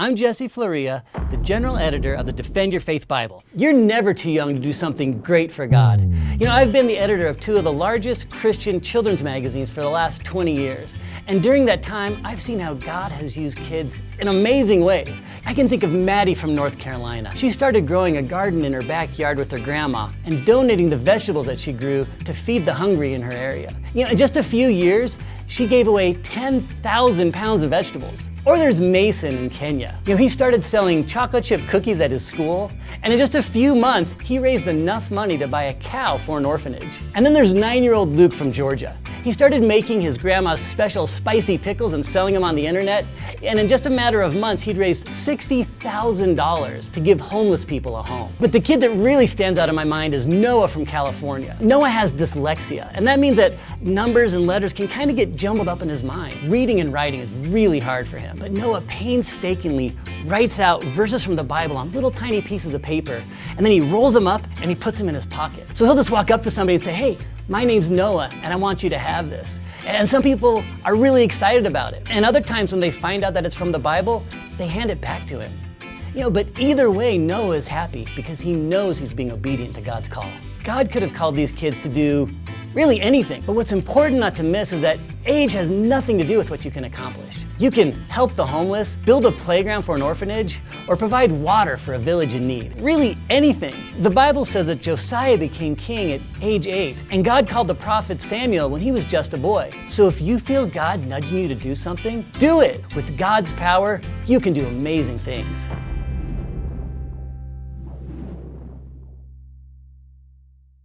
I'm Jesse Floria, the general editor of the Defend Your Faith Bible. You're never too young to do something great for God. You know, I've been the editor of two of the largest Christian children's magazines for the last 20 years. And during that time, I've seen how God has used kids in amazing ways. I can think of Maddie from North Carolina. She started growing a garden in her backyard with her grandma and donating the vegetables that she grew to feed the hungry in her area. You know, in just a few years, she gave away 10,000 pounds of vegetables. Or there's Mason in Kenya. You know, he started selling chocolate chip cookies at his school, and in just a few months, he raised enough money to buy a cow for an orphanage. And then there's 9-year-old Luke from Georgia. He started making his grandma's special spicy pickles and selling them on the internet, and in just a matter of months, he'd raised $60,000 to give homeless people a home. But the kid that really stands out in my mind is Noah from California. Noah has dyslexia, and that means that numbers and letters can kind of get jumbled up in his mind. Reading and writing is really hard for him. But Noah painstakingly writes out verses from the Bible on little tiny pieces of paper, and then he rolls them up and he puts them in his pocket. So he'll just walk up to somebody and say, "Hey, my name's Noah, and I want you to have this." And some people are really excited about it. And other times when they find out that it's from the Bible, they hand it back to him. You know, but either way, Noah is happy because he knows he's being obedient to God's call. God could have called these kids to do really anything. But what's important not to miss is that age has nothing to do with what you can accomplish. You can help the homeless, build a playground for an orphanage, or provide water for a village in need. Really anything. The Bible says that Josiah became king at age 8, and God called the prophet Samuel when he was just a boy. So if you feel God nudging you to do something, do it. With God's power, you can do amazing things.